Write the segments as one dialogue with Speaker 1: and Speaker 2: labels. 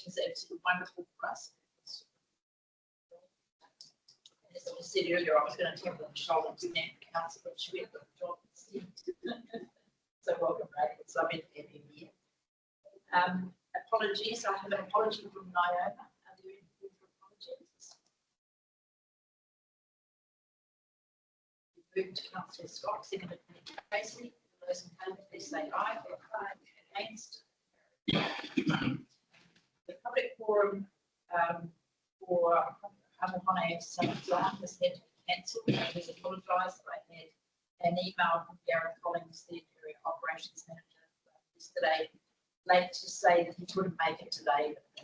Speaker 1: is absolutely wonderful for us. As I said earlier, I was going to tap on the shoulder to thank the council, but she went with the job instead. So welcome, Ray. It's lovely to have you here. Apologies, I have an apology from Naoma. Are there any apologies? Move to Councillor Scott, seconded by Tracy. Those in favour, please say aye. Against. The public forum for Hamahana Sunshine has had to be cancelled. I apologise that I had an email from Gareth Collins, the area operations manager, yesterday, late to say that he couldn't make it today. But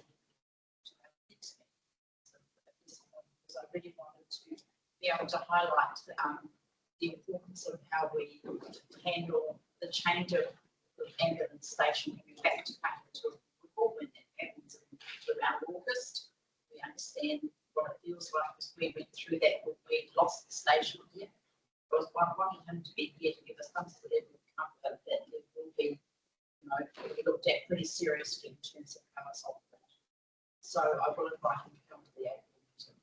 Speaker 1: I really wanted to be able to highlight the importance of how we handle the change of the ambulance station back to when that happens around August. We understand what it feels like because we went through that when we lost the station here. I was wanting him to be here to give us some sort of comfort that it will be, be looked at pretty seriously in terms of how it's operated. So I will invite him to come to the April meeting.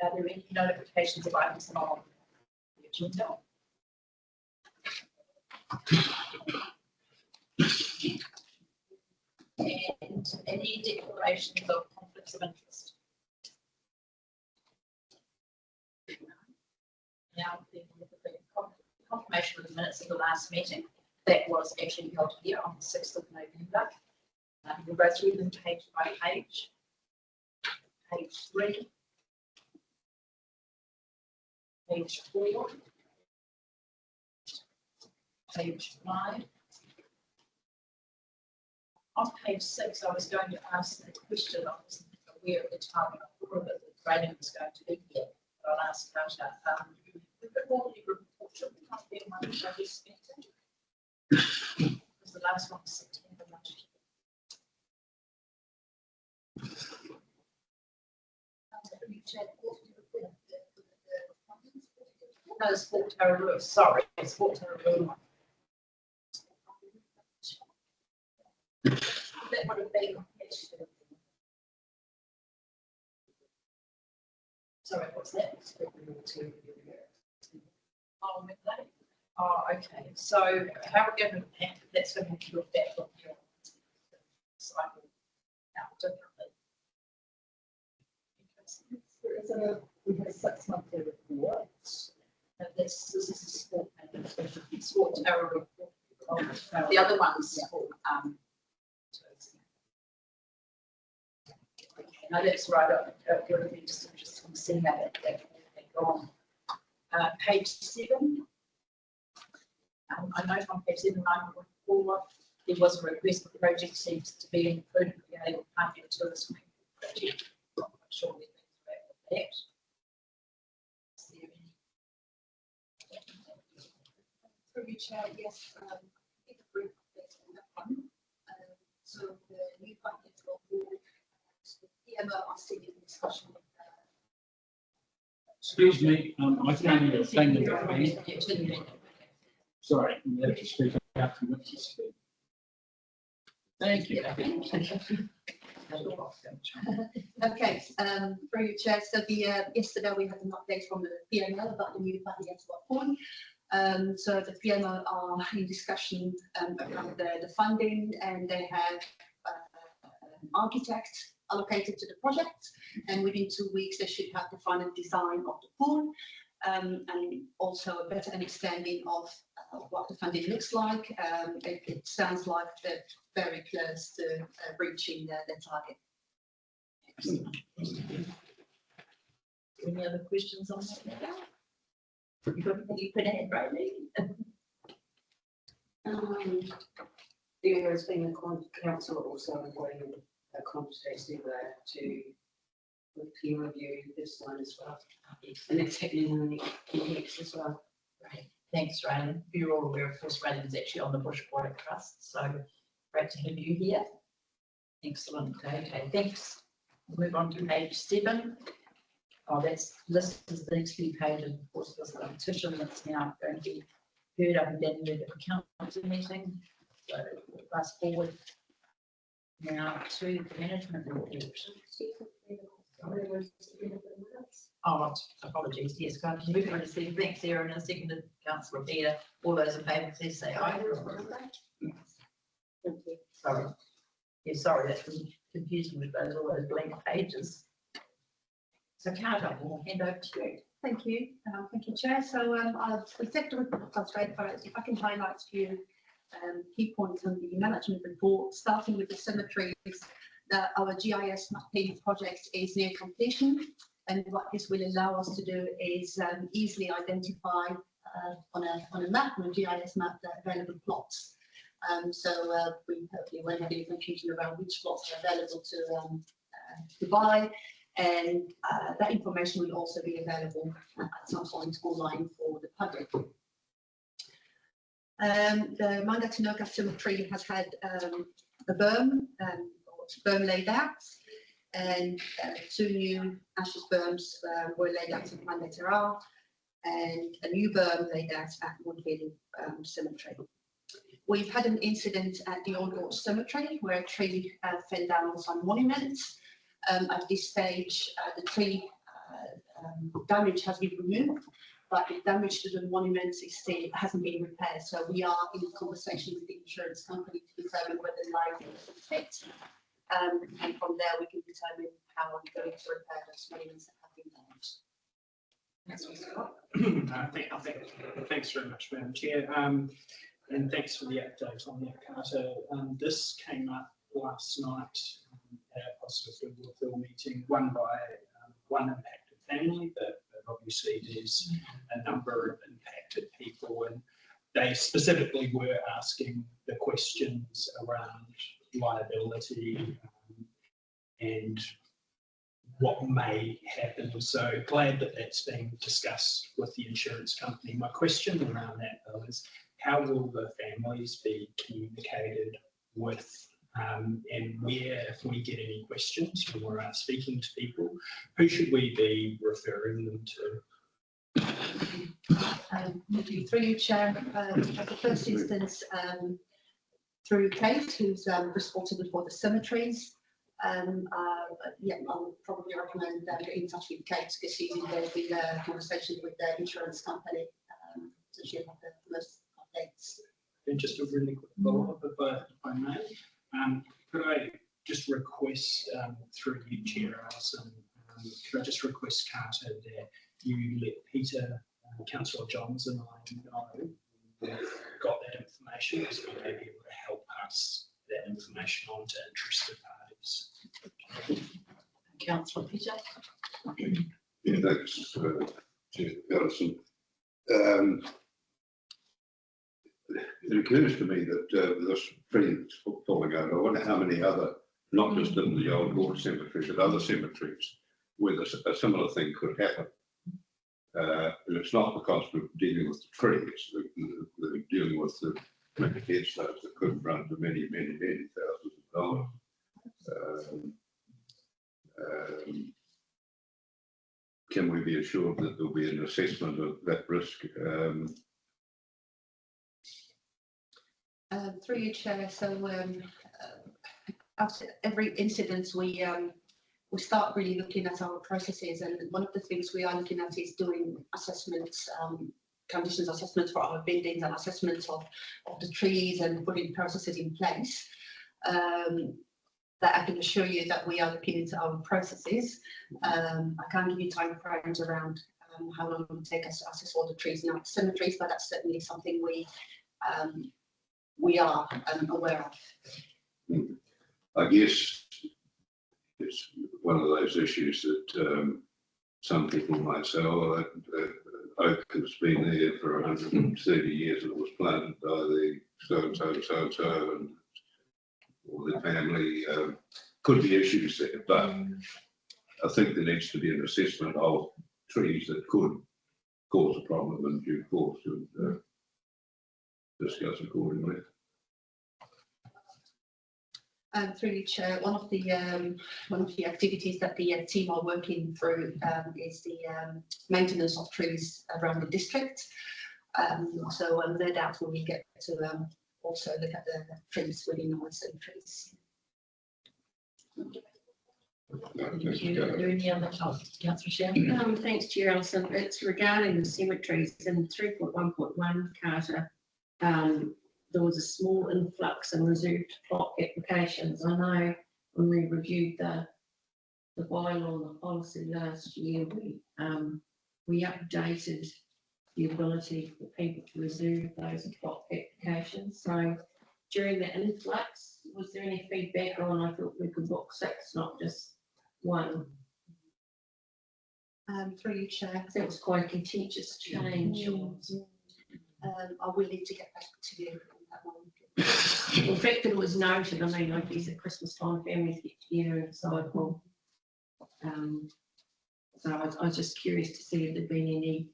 Speaker 1: Are there any notifications of items on the agenda? And any declarations of conflicts of interest? Now, the confirmation of the minutes of the last meeting that was actually held here on the 6th of November. We'll go through them page by page. Page 3, page 4, page 5. On page 6, I was going to ask the question. I wasn't aware at the time when I thought of it that Brayden was going to be here. But I'll ask Kasia. With the quarterly report, should we not be one that we expected? Because the last one was September last year. No, it's Fort Tararua. Sorry, it's Fort Tararua. That would have been sorry, what's that? Oh, midday. Oh, okay. So how are we going to handle that's going to have to look back on your cycle out differently.
Speaker 2: We have a 6-month report.
Speaker 1: This is a sport tower report. The other one's for no, that's right. It would have been just interesting to see that gone. Page 7. I note on page 7, 9.4, there was a request for the project seems to be included in the able party tourism project. I'm not sure where things are at with that. Is there any?
Speaker 3: Through you, Chair, yes, I think a brief update on that one. So the new financial board, the PMO are still in discussion with
Speaker 4: excuse me, I can't hear a thing that you're saying. Sorry, you have to speak out to what you speak. Thank you.
Speaker 3: Okay, through you, Chair. So yesterday we had an update from the PMO about the new budget board. So the PMO are in discussion around the funding, and they have an architect allocated to the project, and within 2 weeks they should have the final design of the pool, and also a better understanding of what the funding looks like. It sounds like they're very close to reaching their target.
Speaker 1: Any other questions on that? You could add, Riley.
Speaker 2: There has been a council also avoiding a conversation to peer review this one as well. And it's happening in the weeks as well.
Speaker 1: Right. Thanks, Ryan. You're all aware, of course, Ryan is actually on the Bush Water Trust, so great to have you here. Excellent. Okay, thanks. We'll move on to page 7. Oh, that's listed as the next few pages. Of course, there's a petition that's now going to be heard up and down the council meeting. So us forward now to the management report. Oh, apologies, yes, can I move on to Steve, thanks, Sarah, and a second, councillor Peter, all those in favour, please say aye. Sorry. Yeah, sorry, that's confusing with those, all those blank pages. So Carter, we'll hand over to you.
Speaker 3: Thank you, Chair. So the sector report is straightforward. If I can highlight a few key points on the management report, starting with the cemeteries, that our GIS mapping project is near completion, and what this will allow us to do is easily identify on a map, on a GIS map, the available plots. So we hopefully won't have any confusion around which plots are available to buy, and that information will also be available at some point online for the public. The Mangatinoka Cemetery has had a berm laid out, and 2 new ashes berms were laid out at Mangatira, and a new berm laid out at Woodville Cemetery. We've had an incident at the Old Watch Cemetery where a tree fell down on some monuments. At this stage, the tree damage has been removed, but the damage to the monuments is still hasn't been repaired. So we are in conversation with the insurance company to determine whether life is fit, and from there we can determine how we're going to repair those monuments that have been damaged.
Speaker 5: Thanks very much, Madam Chair, and thanks for the update on that, Carter. This came up last night at a positive goodwill meeting, one by one impacted family, but obviously there's a number of impacted people, and they specifically were asking the questions around liability and what may happen. So glad that that's being discussed with the insurance company. My question around that though is, how will the families be communicated with, and where, if we get any questions when we're out speaking to people, who should we be referring them to?
Speaker 3: Through you, Chair, at the first instance, through Kate, who's responsible for the cemeteries. Yeah, I would probably recommend getting in touch with Kate because she's involved in conversation with the insurance company, so she'll have the most updates.
Speaker 5: And just a really quick follow-up, if I may. Could I just request, through you, Chair Alison, could I just request, Carter, that you let Peter, Councillor Johns and I know we've got that information, because we may be able to help pass that information on to interested parties.
Speaker 1: Councillor Peter.
Speaker 6: Yeah, thanks, Chair Alison. It occurs to me that this tree falling over, I wonder how many other, not just in the Old Ward Cemetery, but other cemeteries where a similar thing could happen. And it's not because we're dealing with the trees, we're dealing with the headstones that could run to many, many, many thousands of dollars. Can we be assured that there'll be an assessment of that risk?
Speaker 3: Through you, Chair. So after every incident, we start really looking at our processes, and one of the things we are looking at is doing assessments, conditions assessments for our buildings and assessments of the trees, and putting processes in place. That I can assure you that we are looking into our processes. I can't give you time frames around how long it will take us to assess all the trees in our cemeteries, but that's certainly something we are aware of.
Speaker 6: I guess it's one of those issues that some people might say, oh, that oak has been there for 130 years and it was planted by the so-and-so, and or the family. Could be issues there, but I think there needs to be an assessment of trees that could cause a problem in due course, and discuss accordingly.
Speaker 3: Through you, Chair, one of the activities that the team are working through is the maintenance of trees around the district. So no doubt when we get to also look at the trees, really nice and trees.
Speaker 1: Thank you. Are there any other comments, Councillor Shannon?
Speaker 7: Thanks, Chair Ellison. It's regarding the cemeteries in 3.1.1 Carter. There was a small influx in reserved plot applications. I know when we reviewed the bylaw and the policy last year, we updated the ability for people to reserve those plot applications. So during the influx, was there any feedback on? I thought we could book 6, not just 1.
Speaker 3: Through you, Chair.
Speaker 7: That was quite a contentious change.
Speaker 3: I will need to get back to you on that one.
Speaker 7: In fact, it was noted. I mean, I guess at Christmas time, families get together and decide, well, so I was just curious to see if there'd been any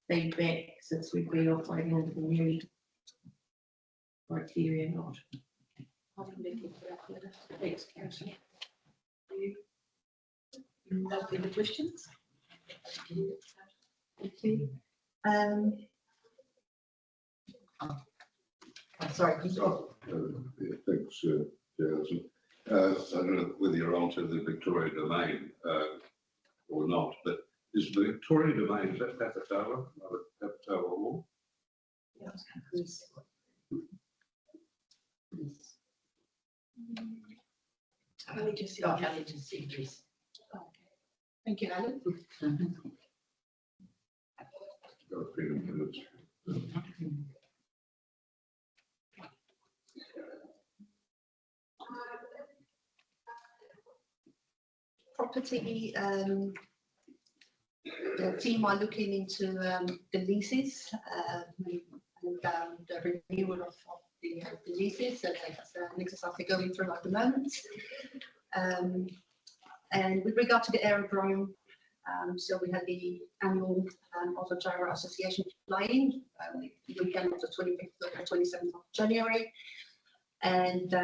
Speaker 7: feedback since we've been operating under the new criteria or not.
Speaker 3: I'll be looking for that later.
Speaker 7: Thanks, Councillor.
Speaker 3: No further questions? Thank you.
Speaker 1: I'm sorry, can you?
Speaker 6: Yeah, thanks, Alison. I don't know whether you're onto the Victoria domain or not, but is the Victoria domain, is that Papatoa, Papatoa Hall?
Speaker 3: Let me just see.
Speaker 1: Oh, how did you see this?
Speaker 3: Thank you, Alan.
Speaker 6: Got a feeling that it's-
Speaker 3: Property, the team are looking into the leases and the renewal of the leases. So that's an exercise they're going through at the moment. And with regard to the aerodrome, so we had the annual Auto Gyro Association flying the weekend of the 25th or 27th of January. And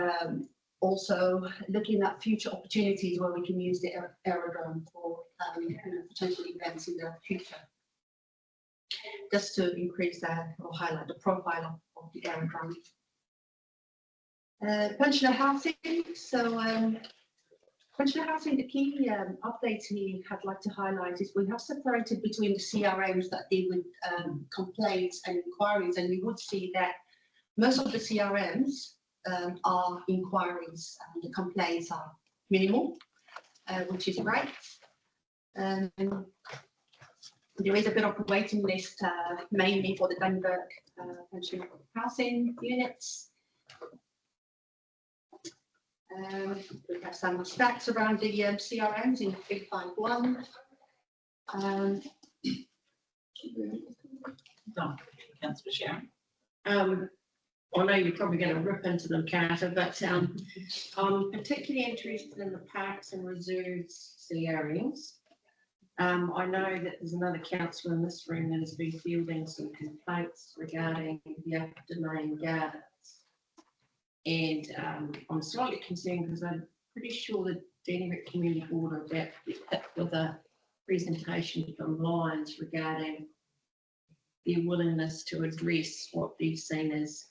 Speaker 3: also looking at future opportunities where we can use the aerodrome for potential events in the future. Just to increase that or highlight the profile of the aerodrome. Pensioner housing. So pensioner housing, the key updates here I'd like to highlight is we have separated between the CRMs that deal with complaints and inquiries, and you would see that most of the CRMs are inquiries and the complaints are minimal, which is great. There is a bit of a waiting list, mainly for the Denver pension housing units. We have some stats around the CRMs in 351.
Speaker 1: Councillor Sharon.
Speaker 7: I know you're probably going to rip into them, Carter, but I'm particularly interested in the parks and reserves CRMs. I know that there's another councillor in this room that has been fielding some complaints regarding the upper domain gardens. And I'm slightly concerned because I'm pretty sure that Denver Community Board are about to get hit with a presentation from Lions regarding their willingness to address what they've seen as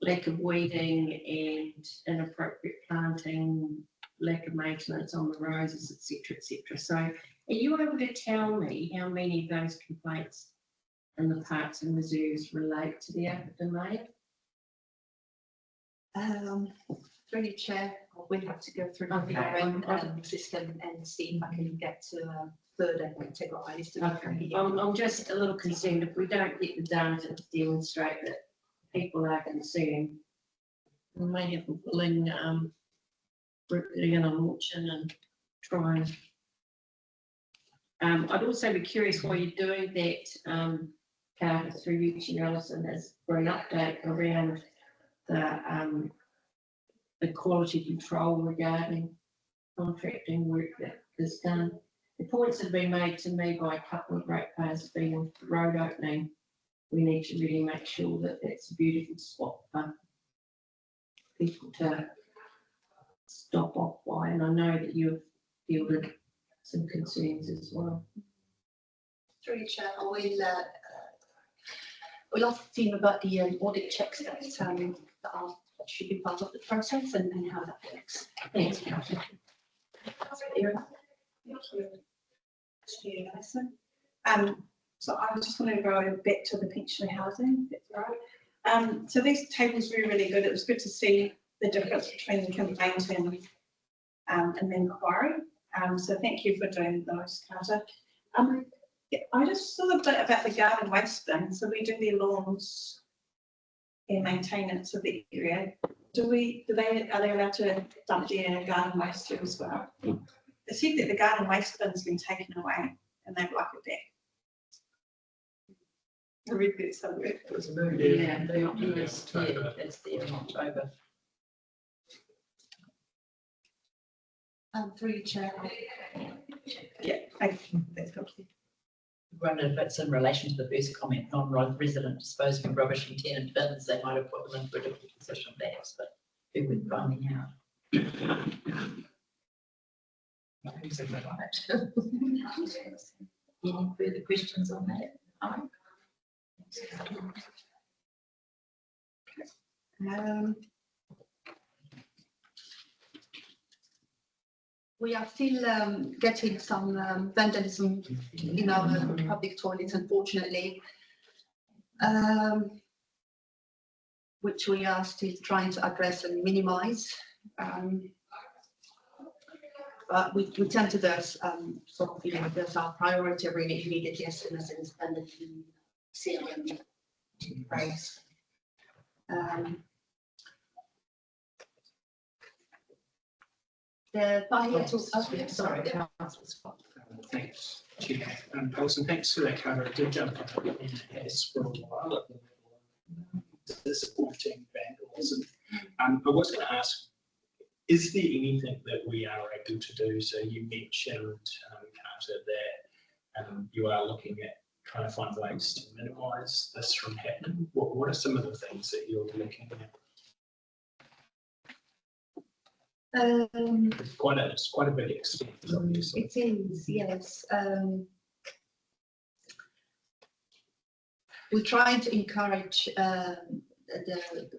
Speaker 7: lack of weeding and inappropriate planting, lack of maintenance on the roses, etc., etc. So are you able to tell me how many of those complaints in the parks and reserves relate to the upper domain?
Speaker 3: Through your chair, I will have to go through the CRM system and see if I can get to further categorised.
Speaker 7: Okay. I'm just a little concerned if we don't get the data to demonstrate that people are concerned. We may have a willing group that are going to launch in and try and. I'd also be curious why you're doing that, Carter, through you, Chair Ellison, as for an update around the quality control regarding contracting work that is done. The points have been made to me by a couple of ratepayers being road opening. We need to really make sure that it's a beautiful spot for people to stop off by. And I know that you've fielded some concerns as well.
Speaker 3: Through your chair, we'll ask the team about the audit checks that should be part of the process and how that works.
Speaker 7: Thanks.
Speaker 8: So I just want to go back to the pension housing, if that's all right. So these tables were really good. It was good to see the difference between the complaint and the inquiry. So thank you for doing those, Carter. I just saw a bit about the garden waste bin. So we do their lawns and maintenance of the area. Are they allowed to dump their garden waste here as well? It said that the garden waste bin's been taken away and they'd like it back. I read that somewhere.
Speaker 1: It was moved,
Speaker 5: Yeah.
Speaker 1: it's there in October.
Speaker 3: Through you, Chair.
Speaker 8: Yeah, thank you. That's helpful.
Speaker 1: Wondered if it's in relation to the first comment, non-resident disposing of rubbish in tenant bins, they might have put them into a different position perhaps, but who would find out? Who's in the right? Any further questions on that?
Speaker 3: We are still getting some vandalism in our public toilets, unfortunately, which we are still trying to address and minimise. But we tend to those sort of, there's our priority really immediately as soon as it's vandalism, CRM raised. The
Speaker 1: Sorry, the councillor's fault.
Speaker 5: Thanks, Chair. Alison, thanks for that cover. It did jump up and it has for a while at the level of disappointing vandalism. I was going to ask, is there anything that we are able to do? So you mentioned, Carter, that you are looking at trying to find ways to minimise this from happening. What are some of the things that you're looking at? It's quite a big extent, obviously.
Speaker 3: It is, yes. We're trying to encourage the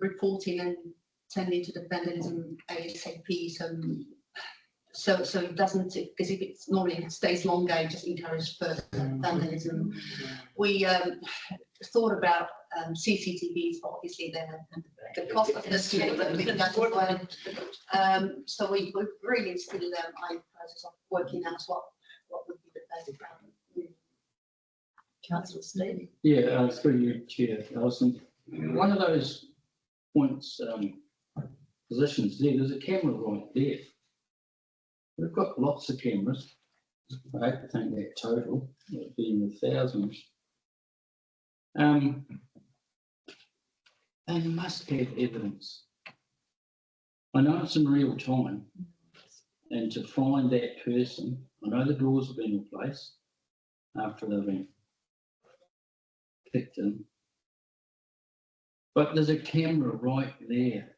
Speaker 3: reporting and tending to the vandalism ASAP. So it doesn't, because if it's normally it stays longer, it just encourages further vandalism. We thought about CCTVs, but obviously the cost of this so we really still in the process of working out what would be the best.
Speaker 1: Councillor Steve.
Speaker 4: Yeah, through you, Chair, Alison. One of those points, positions there's a camera right there. We've got lots of cameras. I think that total would be in the thousands. They must have evidence. I know it's in real time, and to find that person, I know the doors have been replaced after they've been picked in, but there's a camera right there.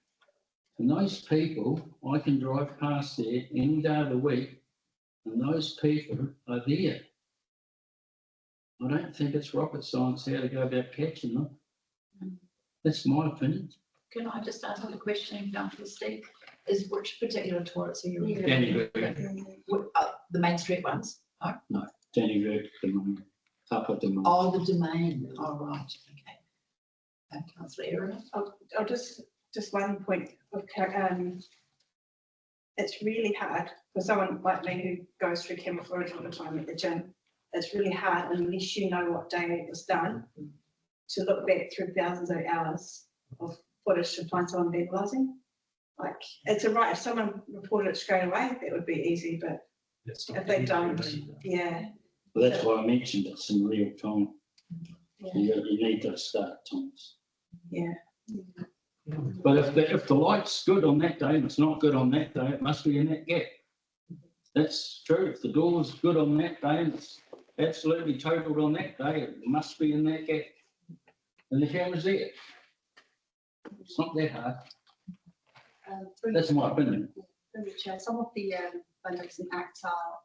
Speaker 4: And those people, I can drive past there any day of the week, and those people are there. I don't think it's rocket science how to go about catching them. That's my opinion.
Speaker 1: Can I just ask a question, Councillor Steve? Is which particular toilets are you referring
Speaker 4: Danny
Speaker 1: to?
Speaker 4: Virk.
Speaker 1: The Main Street ones?
Speaker 4: No, Danny Virk, up at the moment.
Speaker 1: Oh, the domain. Oh, right. Okay. Councillor Erin?
Speaker 8: I'll just one point of it's really hard for someone like me who goes through camera footage all the time at the gym. It's really hard unless you know what day it was done to look back through thousands of hours of footage to find someone vandalising. Like, it's if someone reported it straight away, that would be easy, but if they don't, yeah.
Speaker 4: Well, that's why I mentioned it's in real time.
Speaker 8: Yeah.
Speaker 4: You need to start times.
Speaker 8: Yeah.
Speaker 4: But if the light's good on that day and it's not good on that day, it must be in that gap. That's true. If the door's good on that day and it's absolutely totaled on that day, it must be in that gap. And the camera's there. It's not that hard. That's my opinion.
Speaker 3: Some of the vandalism acts are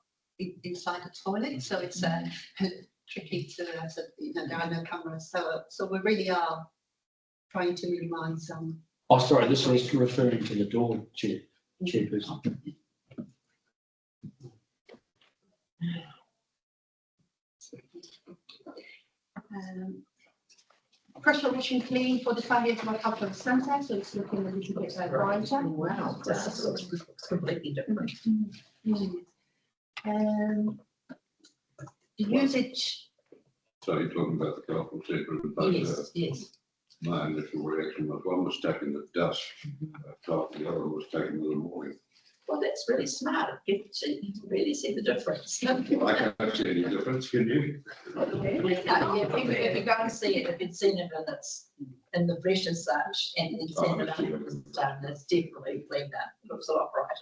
Speaker 3: inside the toilet, so it's tricky to, there are no cameras, so we really are trying to minimise.
Speaker 4: Oh, sorry, this was referring to the door, Chairperson.
Speaker 3: Pressure washing clean for the 5 years of our couple centre, so it's looking a little bit brighter.
Speaker 1: Wow, this looks completely different.
Speaker 3: The usage,
Speaker 6: So you're talking about the couple centre, but
Speaker 1: Yes, yes.
Speaker 6: my initial reaction was one was taking the dusk, after the other was taking in the morning.
Speaker 1: Well, that's really smart. You can really see the difference.
Speaker 6: I can't see any difference, can you?
Speaker 1: If you go and see it, if you'd seen it in the fresh as such, and then seen it after it's done, it's definitely cleaned up. It looks a lot brighter.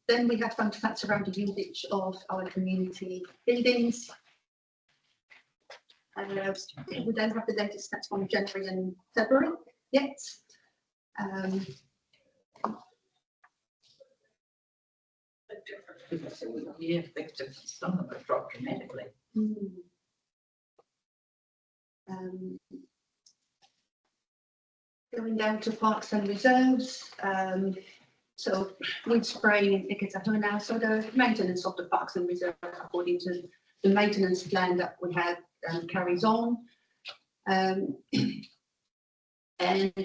Speaker 3: then we have some stats around the usage of our community buildings. We don't have the latest stats from January and February yet.
Speaker 1: Yeah, big difference. Some of them have dropped dramatically.
Speaker 3: Going down to parks and reserves. So we'd spraying Ikita now. So the maintenance of the parks and reserves, according to the maintenance plan that we have, carries on. And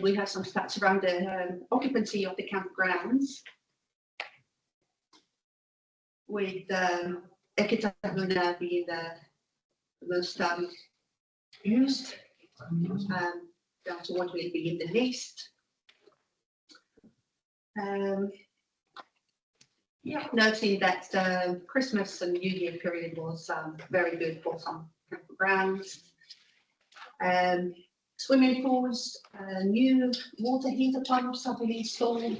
Speaker 3: we have some stats around the occupancy of the campgrounds, with Ikita being the most used, down to what will be in the least. Yeah, noting that the Christmas and New Year period was very good for some campgrounds. Swimming pools, new water heater pumps have been installed in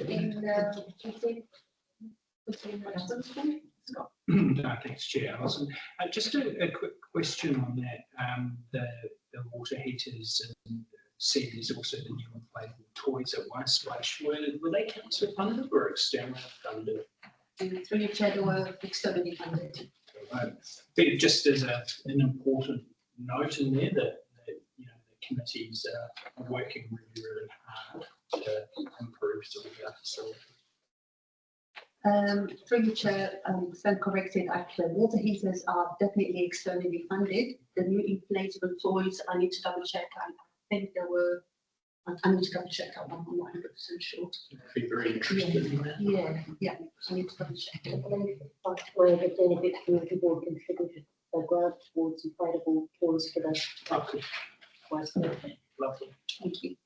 Speaker 5: Thanks, Chair. Alison. Just a quick question on that. The water heaters and see there's also the new inflatable toys at Wisplash. Were they council funded or externally funded?
Speaker 3: Through your chair, they were externally funded.
Speaker 5: I think just as an important note in there that the committees are working really, really hard to improve some of our facilities.
Speaker 3: Through your chair, stand corrected, actually, water heaters are definitely externally funded. The new inflatable toys, I need to double check. I think there were, I need to double check. I'm not 100% sure.
Speaker 5: I'd be very interested in that.
Speaker 3: Yeah, I need to double check.
Speaker 2: Where the benefit community board contributed a grant towards inflatable toys for the
Speaker 5: Okay, lovely.
Speaker 3: Thank you.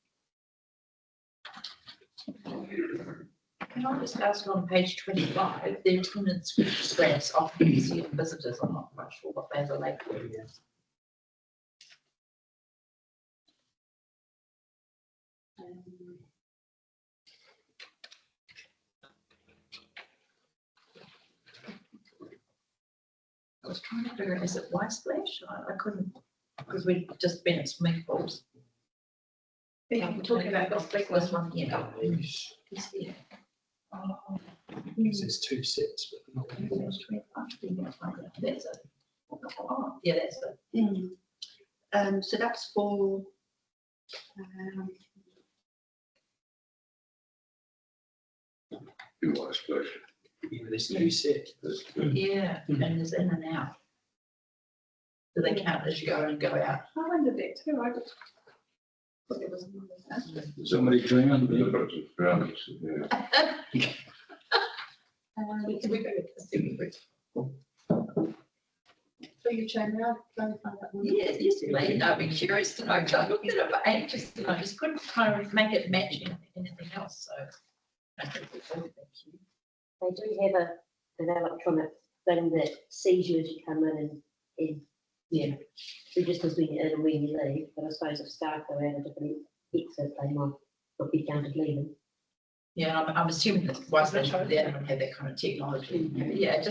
Speaker 1: Can I just ask on page 25, the attendance stats of museum visitors? I'm not quite sure what they relate to. I was trying to figure out, is it Wisplash? I couldn't, because we'd just been at swimming pools. Yeah, we're talking about this one here. Yes, yeah. Oh,
Speaker 5: There's two sets, but not one.
Speaker 1: that's it. Oh, yeah, that's it.
Speaker 3: So that's for
Speaker 6: You want a splash?
Speaker 5: Yeah, there's two sets.
Speaker 1: Yeah, and there's in and out. Do they count as you go in and go out?
Speaker 8: I wondered that too. I just thought it was.
Speaker 4: Somebody drowned
Speaker 6: The
Speaker 4: there.
Speaker 6: difference is grounds, yeah.
Speaker 3: for your chair now, clarify that one.
Speaker 1: Yes, please. I'd be curious to know, because I looked at it for ages and I just couldn't kind of make it match anything else, so. Thank you.
Speaker 2: They do have an electronic thing that sees you as you come in and
Speaker 1: Yeah.
Speaker 2: registers when you're in and when you leave, but I suppose if staff go out a different exit, they might not be counted leaving.
Speaker 1: Yeah, I'm assuming that Wiselash over there don't have that kind of technology. Yeah, it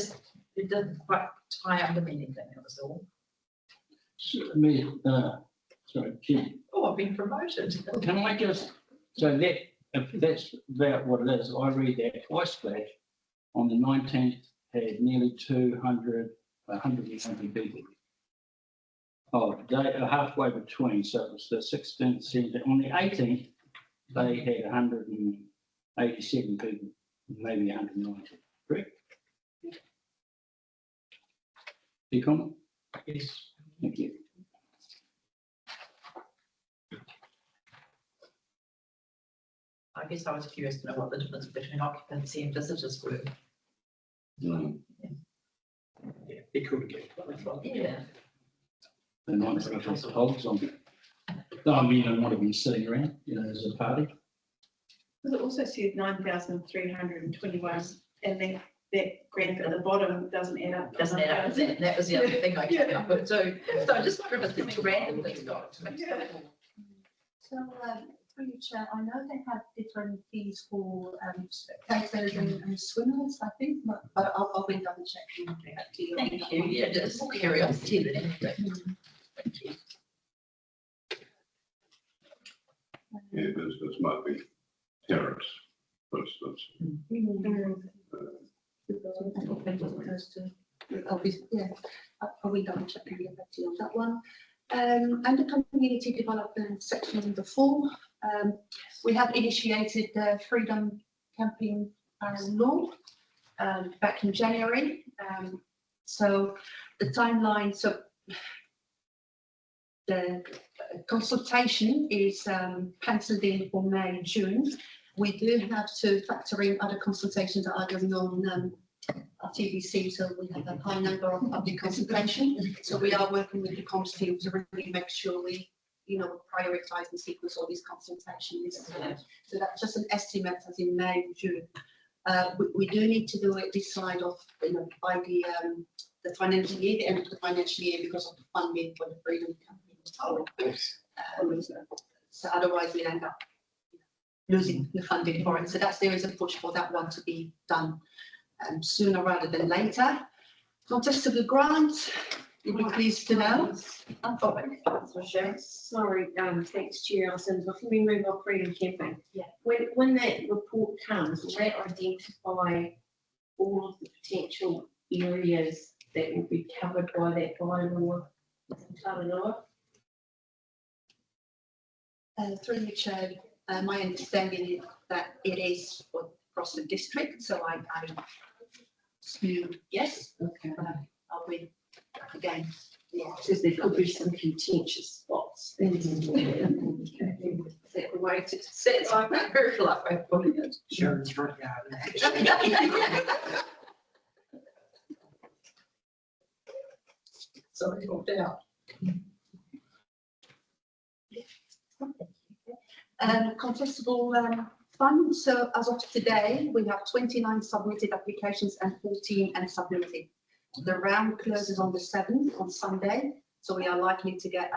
Speaker 1: doesn't quite tie under anything, that was all.
Speaker 4: Sorry, Kim,
Speaker 1: Oh, I've been promoted.
Speaker 4: can I just, so that, if that's about what it is, I read that Wisplash on the 19th had nearly 120 people. Oh, they are halfway between, so it was the 16th, 17th. On the 18th, they had 187 people, maybe 190. Correct? Any comment?
Speaker 5: Yes.
Speaker 4: Thank you.
Speaker 1: I guess I was curious to know what the difference between occupancy and visitors were.
Speaker 6: Mm.
Speaker 5: Yeah, be cool to get qualified.
Speaker 1: Yeah.
Speaker 4: They might have just hogs on it. No, I mean, I might have been sitting around, as a party.
Speaker 8: But it also said 9,321, and then that graph at the bottom doesn't add up.
Speaker 1: Doesn't add up, that was the other thing I came up with too. So I just wonder if it's something randomly got.
Speaker 3: So, through you, Chair, I know they have different fees for spectators and swimmers, I think, but I'll be double checking. And get back to you.
Speaker 1: Thank you, yeah, just curiosity there. Thank you.
Speaker 6: Yeah, visitors might be terrorists, for instance.
Speaker 3: I'll be double checking and get back to you on that one. And the community development section number 4, we have initiated the Freedom Camping Law back in January. So the timeline, so the consultation is penciled in for May, June. We do have to factor in other consultations that are going on TBC, so we have a high number of public consultation. So we are working with the comms team to really make sure we, prioritise and sequence all these consultations. So that's just an estimate as in May, June. We do need to do it this side of, by the financial year, the end of the financial year, because of the funding for the Freedom Campaign. So otherwise we end up losing the funding for it. So there is a push for that one to be done sooner rather than later. Contestable grants, you'll be pleased to know.
Speaker 7: Sorry, thanks, Chair Alison. Before we move on Freedom Camping,
Speaker 3: Yeah.
Speaker 7: when that report comes, will that identify all of the potential areas that will be covered by that bylaw?
Speaker 3: Through the Chair, my understanding is that it is across the district, so I assume yes.
Speaker 7: Okay.
Speaker 3: I'll be again. Yeah.
Speaker 7: Because there could be some contentious spots. Is that the way to
Speaker 1: So it's like a very polite way of putting it.
Speaker 5: Sharon's front yard.
Speaker 1: So it's all down.
Speaker 3: Contestable funds. So as of today, we have 29 submitted applications and 14 unsubmitted. The round closes on the 7th, on Sunday. So we are likely to get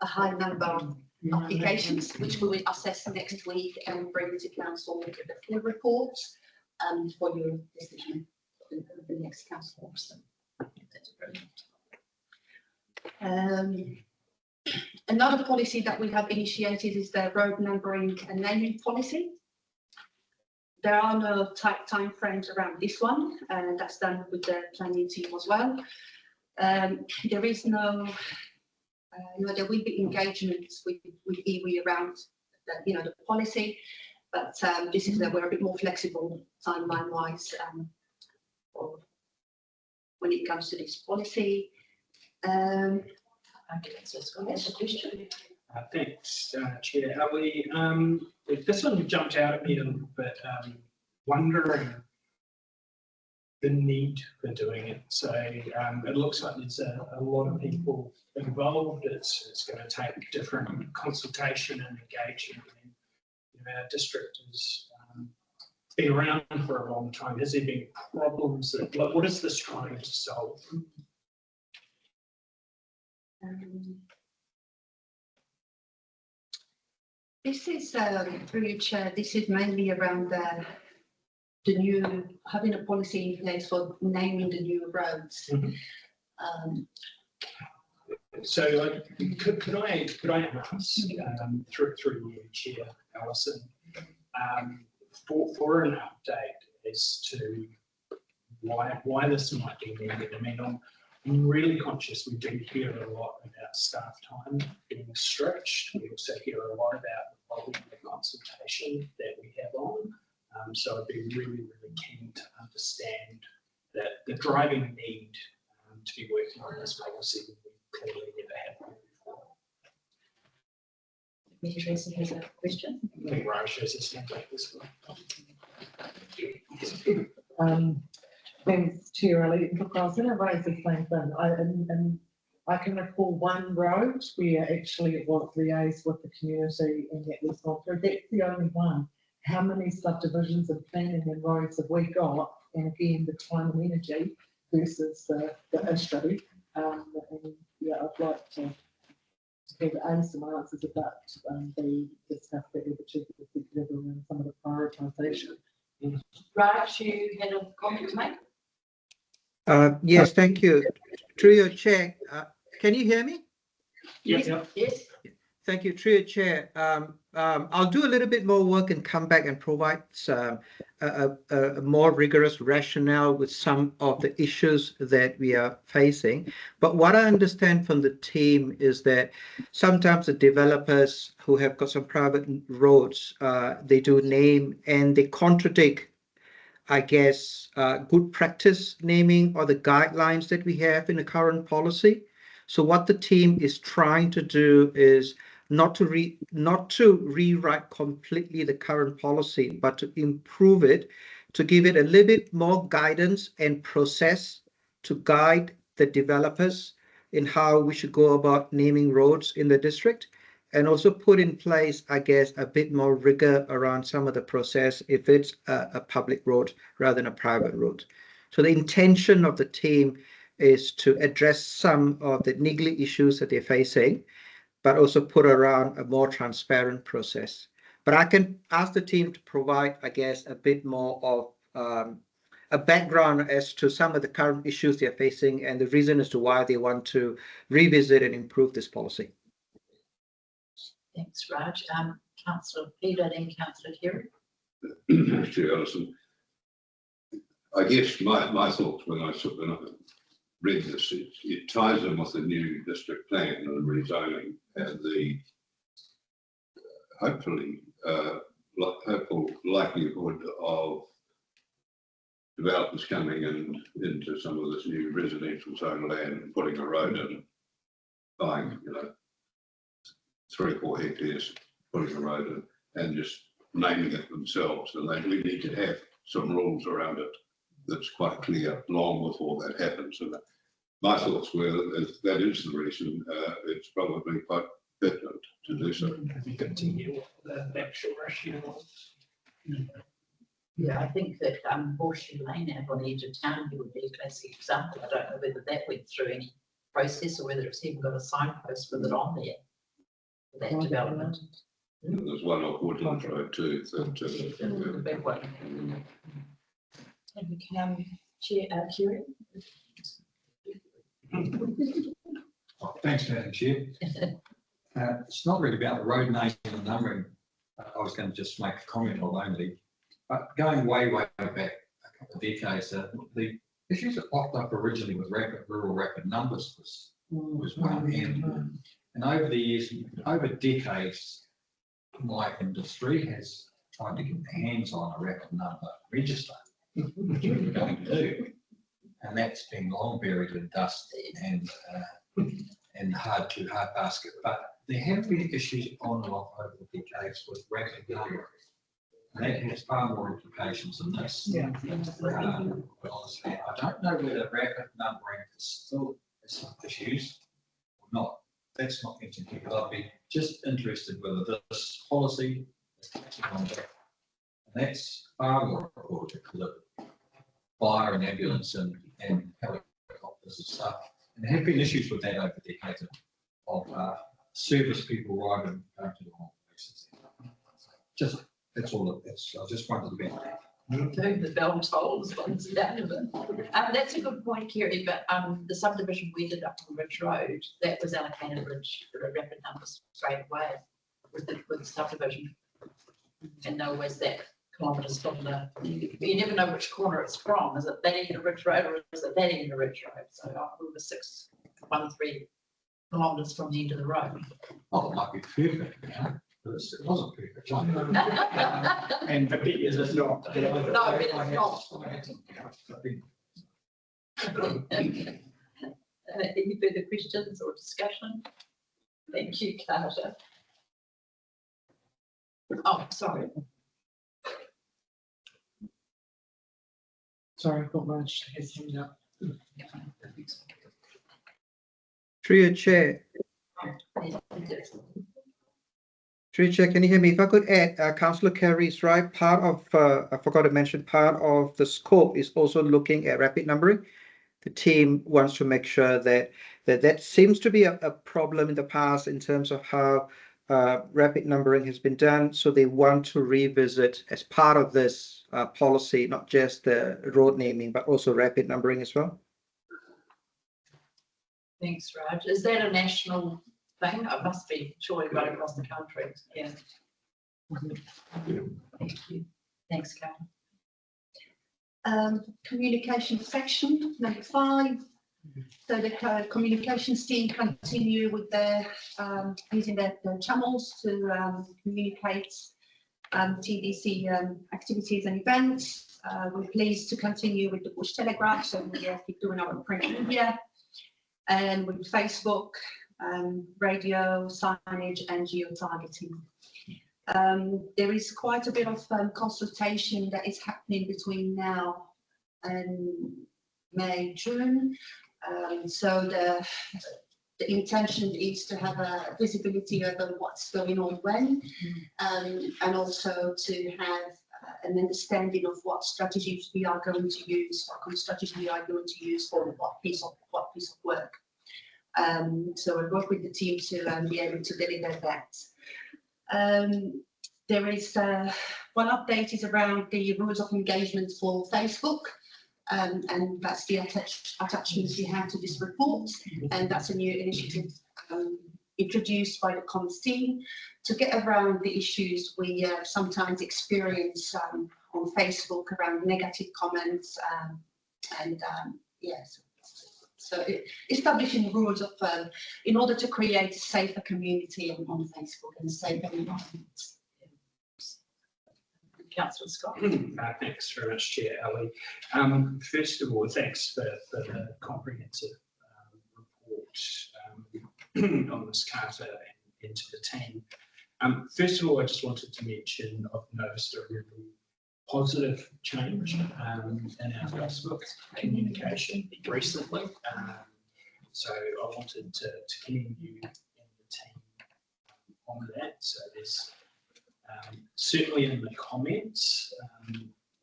Speaker 3: a high number of applications, which we will assess next week and bring to council with the full reports for your decision in the next council. Another policy that we have initiated is the road numbering and naming policy. There are no tight time frames around this one, and that's done with the planning team as well. There is no, there will be engagements with iwi around the policy, but this is where we're a bit more flexible timeline wise when it comes to this policy.
Speaker 1: That's a question.
Speaker 5: Thanks, Chair. Are we, this one jumped out at me a little bit, wondering the need for doing it. So it looks like there's a lot of people involved. It's going to take different consultation and engagement. And, our district has been around for a long time. Has there been problems? What is this trying to solve?
Speaker 3: This is through your chair. This is mainly around the new having a policy in place for naming the new roads.
Speaker 5: Mm-hmm. So, could I ask through you, Chair Alison, for an update as to why this might be needed. I mean, I'm really conscious we do hear a lot about staff time being stretched. We also hear a lot about the volume of consultation that we have on. So I'd be really, really keen to understand that the driving need to be working on this policy that we clearly never had before.
Speaker 1: Mr. Tracy has a question.
Speaker 5: I think Raj has his hand up as well.
Speaker 9: Thanks, Chair Ali. Look, I was going to raise the same thing. And I can recall one road where actually it was liaised with the community and that was gone through. That's the only one. How many subdivisions of planning and roads have we got? And again, the time and energy versus the issue. And yeah, I'd like to have some answers about the stuff that we've achieved with the executive and some of the prioritisation.
Speaker 1: Raj, you had a comment to make?
Speaker 10: Yes, thank you. Through your chair, can you hear me?
Speaker 5: Yes.
Speaker 1: Yes.
Speaker 10: Thank you. Through your chair, I'll do a little bit more work and come back and provide a more rigorous rationale with some of the issues that we are facing. But what I understand from the team is that sometimes the developers who have got some private roads, they do name and they contradict, I guess, good practice naming or the guidelines that we have in the current policy. So what the team is trying to do is not to rewrite completely the current policy, but to improve it, to give it a little bit more guidance and process to guide the developers in how we should go about naming roads in the district, and also put in place, I guess, a bit more rigor around some of the process if it's a public road rather than a private road. So the intention of the team is to address some of the niggly issues that they're facing, but also put around a more transparent process. But I can ask the team to provide, I guess, a bit more of a background as to some of the current issues they're facing and the reason as to why they want to revisit and improve this policy.
Speaker 1: Thanks, Raj. Councillor Peter, then Councillor Kerry.
Speaker 6: Chair Ellison, I guess my thoughts when I read this, it ties in with the new district plan and the rezoning and the hopefully hopeful likelihood of developers coming into some of this new residential zone land and putting a road in, buying 3 or 4 hectares, putting a road in and just naming it themselves. And we need to have some rules around it that's quite clear long before that happens. And my thoughts were that that is the reason it's probably quite pertinent to do so.
Speaker 5: It'd be good to hear what the actual rationale is.
Speaker 1: Yeah, I think that Horseshoe Lane out on the edge of town here would be a classic example. I don't know whether that went through any process or whether it's even got a signpost with it on there for that development.
Speaker 6: There's one off Woodlands Road too.
Speaker 1: The big one. And we can Chair Kerry.
Speaker 11: Thanks, Madam Chair. It's not really about the road name and numbering. I was going to just make a comment on only, but going way back a couple of decades, the issues that popped up originally with rural rapid numbers was one end. And over the years, over decades, my industry has tried to get their hands on a rapid number register, which we were going to do. And that's been long buried in dust and hard basket. But there have been issues on and off over the decades with rapid numbering. And that has far more implications than this.
Speaker 9: Yeah.
Speaker 11: Honestly, I don't know whether rapid numbering is still some issues or not. That's not mentioned here, but I'd be just interested whether this policy is touching on that. And that's far more important because of fire and ambulance and helicopters and stuff. And there have been issues with that over decades of service people arriving going to the wrong places. Just that's all it is. I just wanted to be
Speaker 1: Doing the bell tolls once down of it. That's a good point, Kerry, but the subdivision we did up on Ridge Road, that was allocated Ridge for a rapid numbers straight away with the subdivision. And there was that kilometres from you never know which corner it's from. Is it that end of Ridge Road or is it that end of Ridge Road? So we were 613 kilometres from the end of the road.
Speaker 11: Oh, it might be perfect, you know, but it wasn't perfect.
Speaker 5: And the bit is it's not.
Speaker 1: No, but it's not. Any further questions or discussion? Thank you, Carter. Oh, sorry.
Speaker 9: Sorry, I've got my hand up.
Speaker 10: Through your chair. Through your chair, can you hear me? If I could add, Councillor Carey's right, part of, I forgot to mention, part of the scope is also looking at rapid numbering. The team wants to make sure that seems to be a problem in the past in terms of how rapid numbering has been done. So they want to revisit as part of this policy, not just the road naming, but also rapid numbering as well.
Speaker 1: Thanks, Raj. Is that a national thing? It must be surely right across the country. Yeah. Thank you. Thanks, Karen.
Speaker 3: Communication section, number 5. So the communications team continue with their using their channels to communicate TDC activities and events. We're pleased to continue with the Bush Telegraph, so we keep doing our print media, and with Facebook, radio, signage, and geo-targeting. There is quite a bit of consultation that is happening between now and May, June. So the intention is to have a visibility over what's going on when, and also to have an understanding of what strategies we are going to use, what kind of strategy we are going to use for what piece of work. So I work with the team to be able to deliver that. There is one update is around the rules of engagement for Facebook, and that's the attachments we have to this report, and that's a new initiative introduced by the comms team to get around the issues we sometimes experience on Facebook around negative comments yes. So establishing rules of in order to create a safer community on Facebook and a safer environment.
Speaker 1: Councillor Scott.
Speaker 5: Thanks very much, Chair Ali. First of all, thanks for the comprehensive report on this Carter and to the team. First of all, I just wanted to mention I've noticed a really positive change in our Facebook communication recently. So I wanted to commend you and the team on that. So there's certainly in the comments,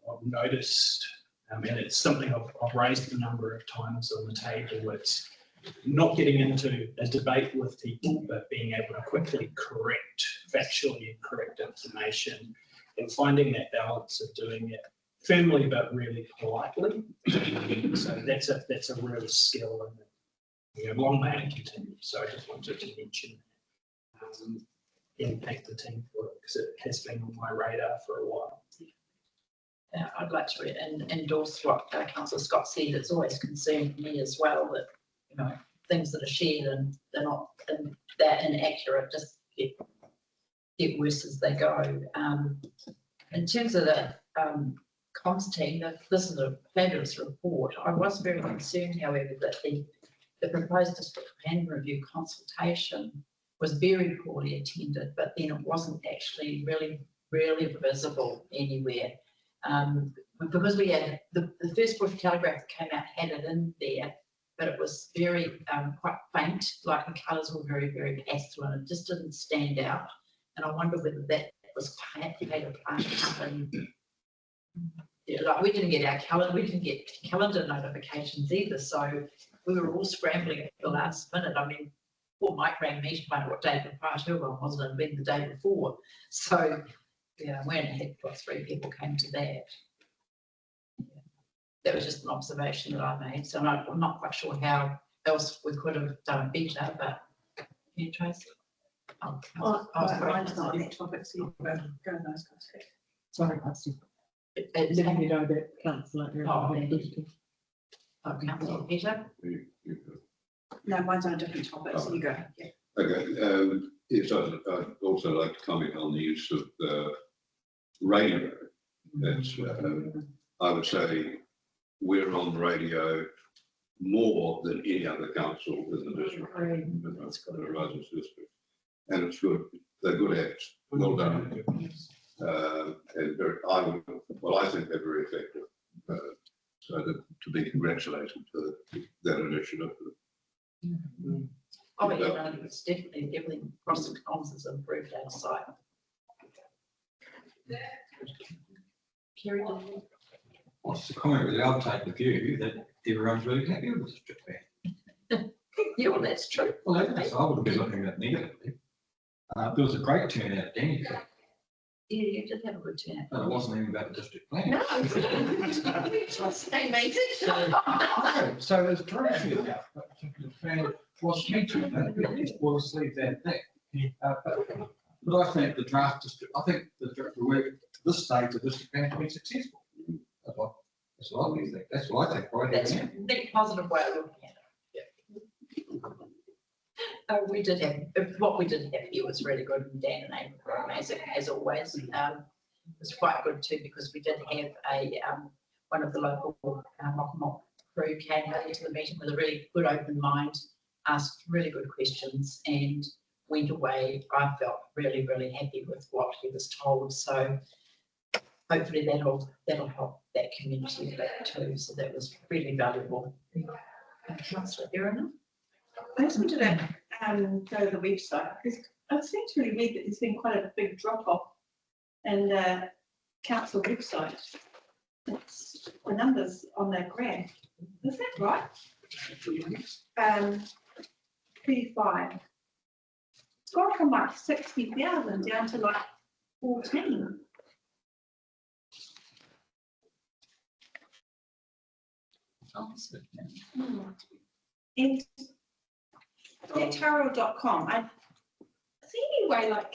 Speaker 5: I've noticed, and it's something I've raised a number of times on the table, it's not getting into a debate with people, but being able to quickly correct, factually incorrect information, and finding that balance of doing it firmly but really politely. So that's a real skill, and long may it continue. So I just wanted to mention that. And thank the team for it, because it has been on my radar for a while.
Speaker 1: Yeah, I'd like to endorse what Councillor Scott said. It's always concerned me as well that things that are shared and they're not that inaccurate just get worse as they go. In terms of the comms team, this is a fabulous report. I was very concerned, however, that the proposed district plan review consultation was very poorly attended, but then it wasn't actually really visible anywhere. Because we had the first Bush Telegraph that came out had it in there, but it was very quite faint, like the colours were very pastel, and it just didn't stand out. And I wonder whether that was paid a part in, like we didn't get our calendar, we didn't get calendar notifications either, so we were all scrambling at the last minute. I mean, poor Mike rang me to find out what day the prior to one was, and it had been the day before. So, yeah, we only had 3 people came to that. Yeah. That was just an observation that I made. So I'm not quite sure how else we could have done better, but you, Tracy?
Speaker 8: Mine's not on that topic, so you can go those guys.
Speaker 9: Sorry, Pastor.
Speaker 1: It's
Speaker 9: Letting you know that councillor.
Speaker 1: Oh, thank you. Councillor Peter.
Speaker 8: No, mine's on a different topic, so you go. Yeah.
Speaker 6: Okay, yes, I'd also like to comment on the use of radio. That's, I would say we're on radio more than any other council in the district.
Speaker 1: That's good.
Speaker 6: The Rogers district. And it's good, they're good acts, well done. And very, I think they're very effective. So to be congratulated for that initiative.
Speaker 1: Oh, yeah, no, it's definitely Cross and Comms has improved our site. Kerry,
Speaker 11: What's the comment? Really, I'll take the view that everyone's really happy with this Japan.
Speaker 1: yeah, well, that's true.
Speaker 11: Well, that's, I wouldn't be looking at it negatively. There was a great turnout, Danny,
Speaker 1: Yeah, you did have a good turn.
Speaker 11: but it wasn't even about the district plan.
Speaker 1: No. They made it.
Speaker 11: So there's terrific about the plan was featured, we'll just leave that there. But I think the draft district, I think the work to this stage of this plan has been successful. That's what I think. That's what I think. Right?
Speaker 1: That's a big positive way of looking at it. We did have, what we did have here was really good, and Dan and Amy were amazing as always. It was quite good too, because we did have a one of the local Mock crew came over to the meeting with a really good open mind, asked really good questions, and went away. I felt really, really happy with what he was told. So hopefully that'll help that community a bit too. So that was really valuable. Councillor Erin?
Speaker 8: I just wanted to go to the website because it seems really weird that there's been quite a big drop off in the council website. It's the numbers on that graph. Is that right? P5. It's gone from like 60,000 down to like 14. And tarot.com, is there any way, like,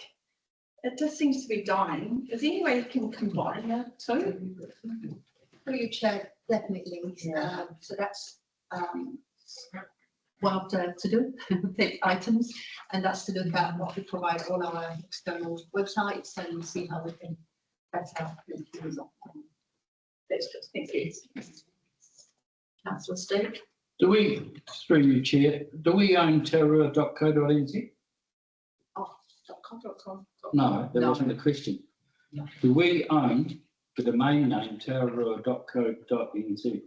Speaker 8: it just seems to be dying. Is there any way you can combine the two?
Speaker 3: Through your chair, definitely. So that's one of the to-do items, and that's to look at what we provide on our external websites and see how we can better use of them.
Speaker 1: That's just, thank you. Councillor Steve?
Speaker 4: Do we, through you, Chair, do we own terror.co.nz?
Speaker 3: .com.
Speaker 4: No, that wasn't the question.
Speaker 1: No.
Speaker 4: Do we own the domain name terror.co.nz?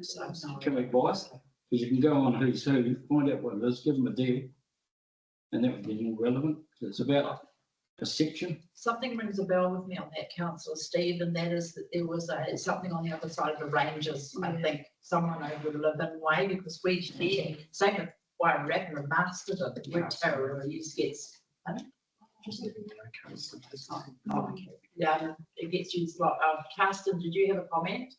Speaker 1: So,
Speaker 4: Can we buy it? Because you can go on Who's Who, find out what it is, give them a deal. And that would be more relevant. It's about a section.
Speaker 1: something rings a bell with me on that, Councillor Steve, and that is that there was something on the other side of the ranges, I think, someone over Livin Way, because we share, same with Wairarapa and Masterton, we're terror use gets. Yeah, it gets used a lot. Carsten, did you have a comment?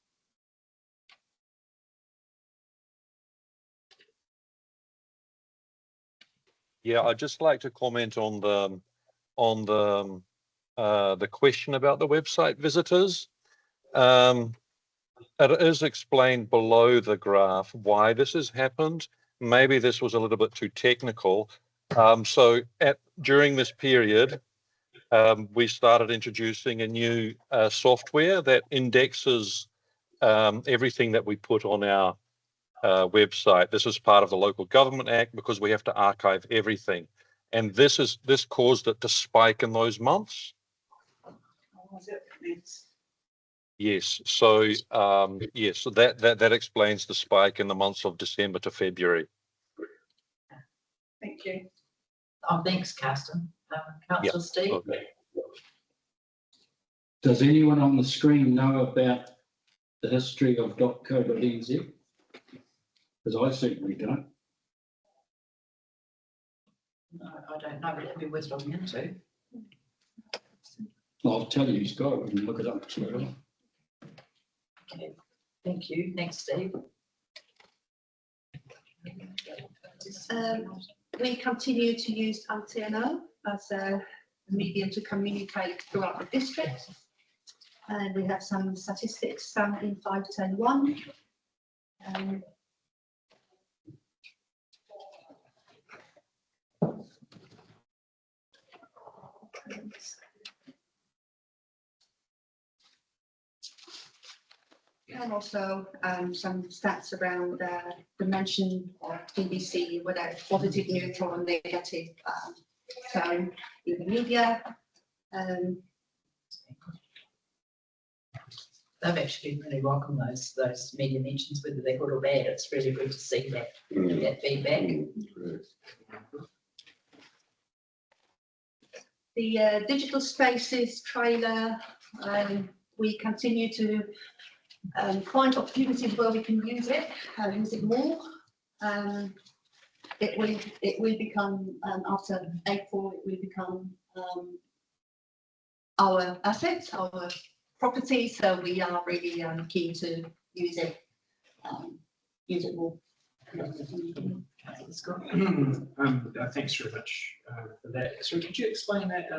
Speaker 12: Yeah, I'd just like to comment on the question about the website visitors. It is explained below the graph why this has happened. Maybe this was a little bit too technical. So during this period, we started introducing a new software that indexes everything that we put on our website. This is part of the Local Government Act because we have to archive everything. And this caused it to spike in those months. Yes. So yes, so that explains the spike in the months of December to February.
Speaker 8: Thank you.
Speaker 1: Oh, thanks, Carsten. Councillor Steve?
Speaker 12: Okay.
Speaker 4: Does anyone on the screen know about the history of .co.nz? Because I certainly don't.
Speaker 1: No, I don't know, but it'd be worth looking into.
Speaker 4: I'll tell you, he's got it. We can look it up.
Speaker 1: Okay, thank you. Thanks, Steve.
Speaker 3: We continue to use Antenna as a medium to communicate throughout the district. And we have some statistics found in 510(1). And also some stats around dimension of TBC, whether it's positive, neutral, or negative. So in the media,
Speaker 1: They've actually been really welcome those media mentions, whether they're good or bad. It's really good to see that feedback.
Speaker 3: the digital spaces trailer, we continue to find opportunities where we can use it more. It will become after April, it will become our assets, our property. So we are really keen to use it more.
Speaker 5: Thanks very much for that. So could you explain that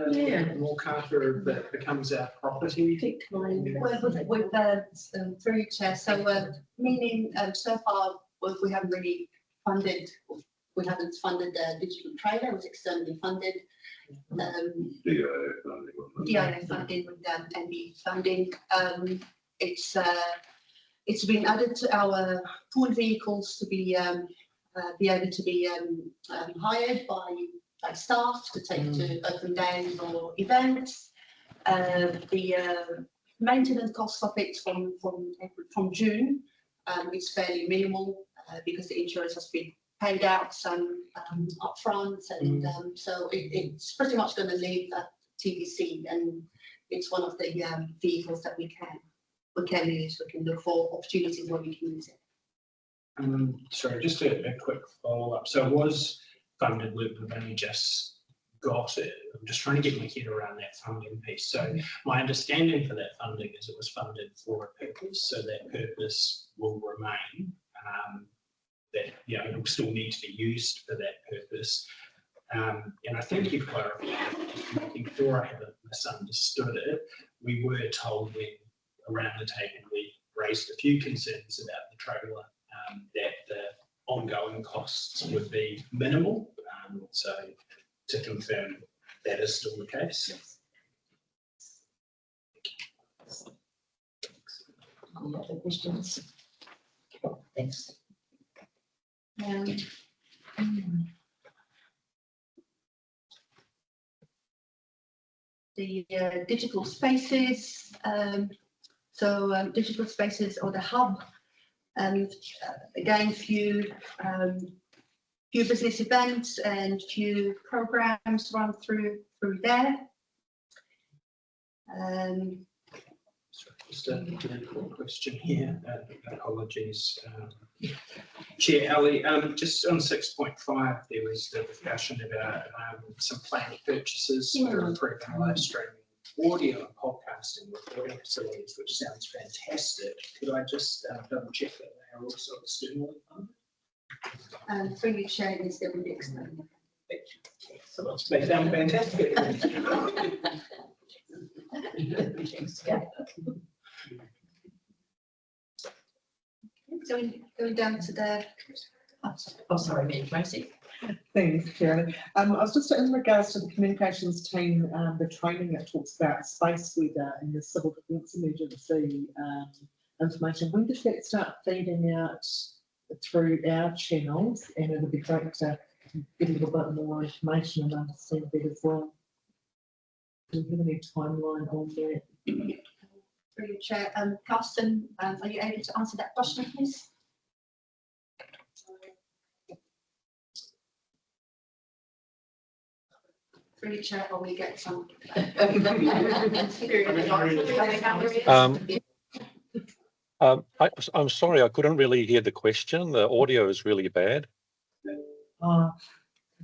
Speaker 5: more, Carter, that becomes our property?
Speaker 3: Well, through you, Chair. So meaning so far we haven't really funded. We haven't funded the digital trailer. It was externally funded. DIA funding with NB funding. It's been added to our pool vehicles to be able to be hired by staff to take to open days or events. The maintenance cost of it from June is fairly minimal because the insurance has been paid out some upfront, and so it's pretty much going to leave at TBC, and it's one of the vehicles that we can use. We can look for opportunities where we can use it.
Speaker 5: Sorry, just a quick follow-up. So it was funded, we've only just got it. I'm just trying to get my head around that funding piece. So my understanding for that funding is it was funded for a purpose, so that purpose will remain. That it will still need to be used for that purpose. And I think you've clarified, just making sure I haven't misunderstood it. We were told when around the table we raised a few concerns about the trailer, that the ongoing costs would be minimal. So to confirm that is still the case.
Speaker 1: Yes. Any other questions? Thanks.
Speaker 3: The digital spaces, digital spaces or the hub, and again few business events and few programs run through there.
Speaker 5: Just a question here. Apologies, Chair Ellie. Just on 6.5, there was the discussion about some planned purchases for improving live streaming audio and podcasting recording facilities, which sounds fantastic. Could I just double check that they are also externally funded?
Speaker 3: Through you, Chair, is going to be explained.
Speaker 5: So they sound fantastic.
Speaker 3: Going down to the.
Speaker 1: Oh, sorry, Mary Tracy.
Speaker 9: Thanks, Karen. I was just in regards to the communications team, the training that talks about space weather and the civil defence emergency information. When does that start feeding out through our channels? And it would be great to get a little bit more information and understand that as well. Do you have any timeline on that?
Speaker 3: Through your Chair, Carsten, are you able to answer that question, please? Through your Chair, or we get some.
Speaker 12: I'm sorry, I couldn't really hear the question. The audio is really bad.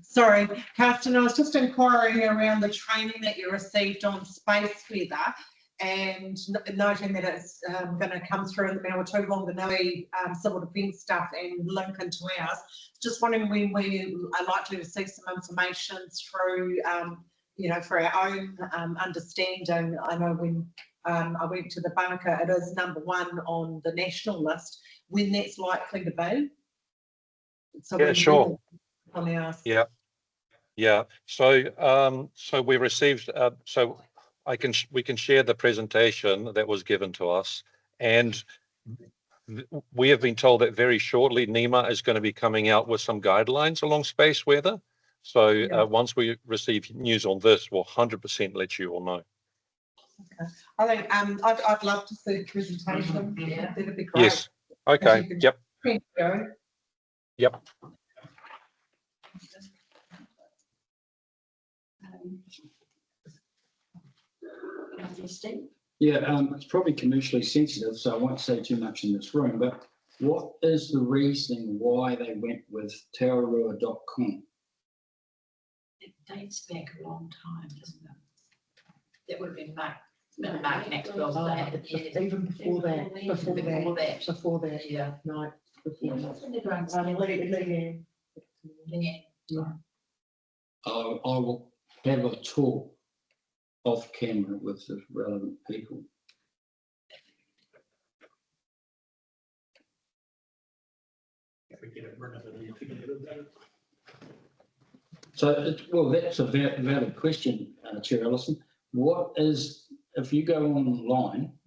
Speaker 9: Sorry, Carsten, I was just inquiring around the training that you received on space weather and noting that it's going to come through in the mail too long to know civil defence stuff and link into ours. Just wondering when we are likely to see some information through, for our own understanding. I know when I went to the bunker, it is #1 on the national list, when that's likely to be. So
Speaker 12: Yeah,
Speaker 9: when
Speaker 12: sure.
Speaker 9: On our
Speaker 12: Yeah. Yeah. So we received, so we can share the presentation that was given to us, and we have been told that very shortly NEMA is going to be coming out with some guidelines along space weather. So once we receive news on this, we'll 100% let you all know.
Speaker 9: Okay. I think I'd love to see a presentation. Yeah, that'd be great.
Speaker 12: Yes. Okay. Yep.
Speaker 9: Thank you.
Speaker 12: Yep.
Speaker 4: Yeah, it's probably commercially sensitive, so I won't say too much in this room, but what is the reasoning why they went with taurua.com?
Speaker 1: It dates back a long time, doesn't it? That would have been Mark Maxwell's day.
Speaker 9: Even before that, before that,
Speaker 1: Yeah.
Speaker 9: no, before that.
Speaker 1: Yeah.
Speaker 9: Yeah.
Speaker 4: I will have a talk off camera with the relevant people.
Speaker 5: If we get rid of it, and forget about it.
Speaker 4: So, well, that's a valid question, Chair Ellison. What is, if you go online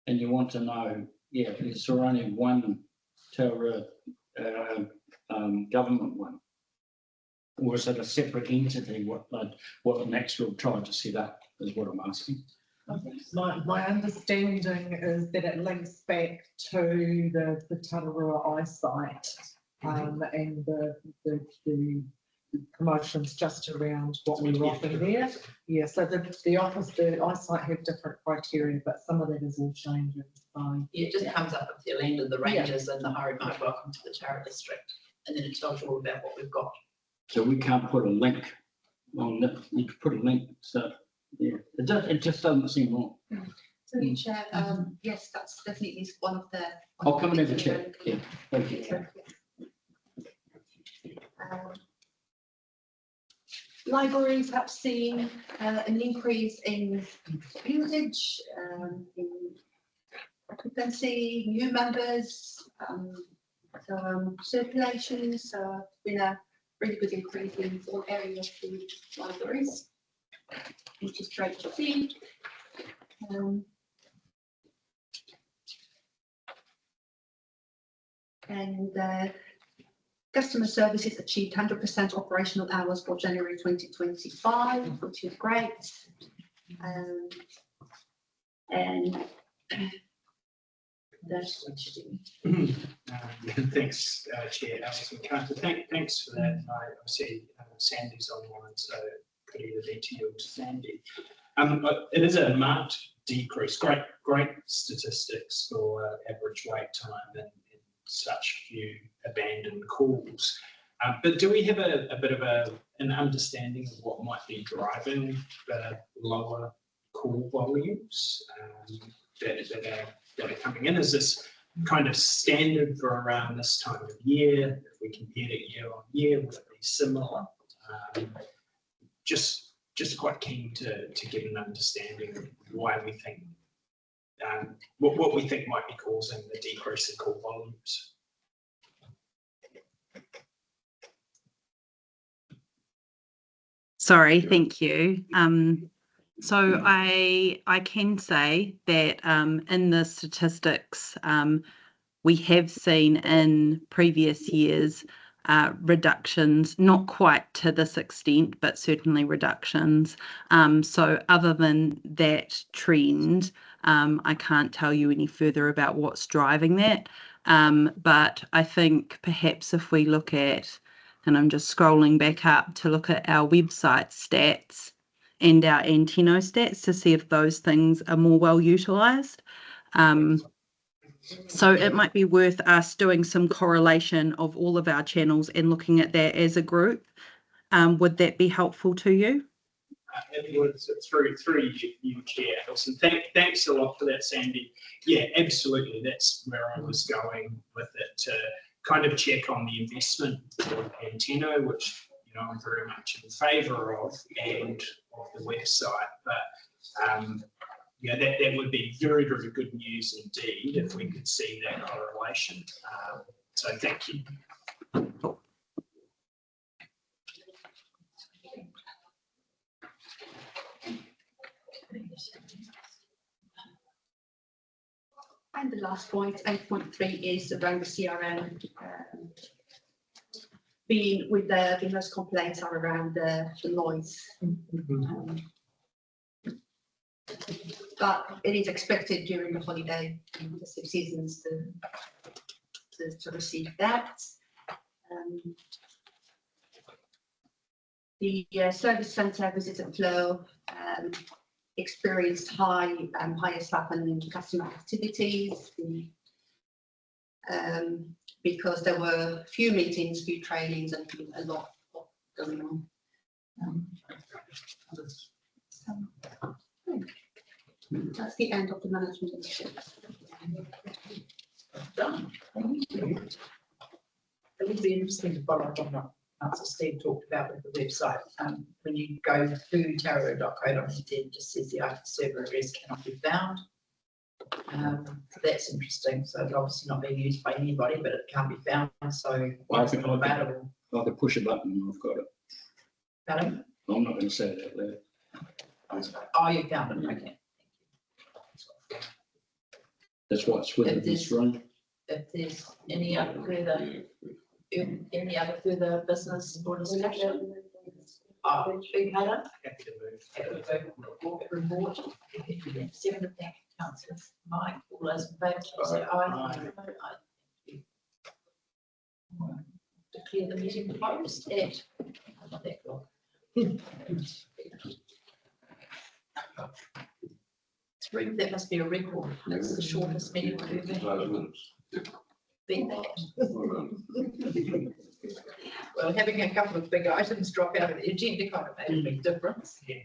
Speaker 4: and you want to know, is there only one Taurua government one? Or is it a separate entity, what Maxwell tried to set up, is what I'm asking.
Speaker 9: My understanding is that it links back to the Taurua eyesight and the promotions just around what we were offering there. Yeah, so the eyesight have different criteria, but some of that is all changing. So.
Speaker 1: Yeah, it just comes up with the land of the Rangers and the Harimau Welcome to the Taurua District, and then it tells you all about what we've got.
Speaker 4: So we can't put a link on that. You could put a link. So yeah, it just doesn't seem wrong.
Speaker 3: So, Chair, yes, that's definitely one of the.
Speaker 4: I'll come and have a chat. Yeah, thank you.
Speaker 3: Libraries have seen an increase in usage, in occupancy, new members, circulation. So it's been a really good increase in all areas of the libraries, which is great to see. Customer services achieved 100% operational hours for January 2025, which is great. And that's what you do.
Speaker 5: Thanks, Chair Alison Carter. Thanks for that. I see Sandy's online, so could either be to you or to Sandy. It is a marked decrease. Great statistics for average wait time and such few abandoned calls. But do we have a bit of an understanding of what might be driving the lower call volumes that are coming in? Is this kind of standard for around this time of year? If we compared it year on year, would it be similar? Just quite keen to get an understanding of why we think what we think might be causing the decrease in call volumes.
Speaker 13: Sorry, thank you. So I can say that in the statistics, we have seen in previous years reductions, not quite to this extent, but certainly reductions. So other than that trend, I can't tell you any further about what's driving that. But I think perhaps if we look at, and I'm just scrolling back up to look at our website stats and our Anteno stats to see if those things are more well utilised. So it might be worth us doing some correlation of all of our channels and looking at that as a group. Would that be helpful to you?
Speaker 5: It was through you, Chair Alison. Thanks a lot for that, Sandy. Yeah, absolutely. That's where I was going with it, to kind of check on the investment of Anteno, which I'm very much in favour of, and of the website. But yeah, that would be very, very good news indeed if we could see that correlation. So thank you.
Speaker 3: And the last point, 8.3, is around the CRM. Being with the most complaints are around the noise. But it is expected during the holiday and festive seasons to receive that. The service centre visitor flow experienced higher staff and customer activities because there were few meetings, few trainings, and a lot going on. That's the end of the management initiative.
Speaker 1: Done. Thank you. It would be interesting to follow up on what Steve talked about with the website. When you go to tarot.co.nz, it just says the IT server address cannot be found. So that's interesting. So it's obviously not being used by anybody, but it can't be found. So once it's available.
Speaker 4: I could push a button and I've got it.
Speaker 1: Pardon?
Speaker 4: I'm not going to say that loud.
Speaker 1: Oh, you found it. Okay.
Speaker 4: That's what's within this room.
Speaker 1: If there's any other further business or discussion? Big Hannah?
Speaker 5: Happy to move.
Speaker 1: Report. 7 of that councillors. Mike, all those in favour, say aye. Declare the meeting closed at, not that long. That must be a record. It's the shortest meeting we've ever been that. Well, having a couple of big items drop out of the agenda kind of made a big difference.
Speaker 5: Yeah.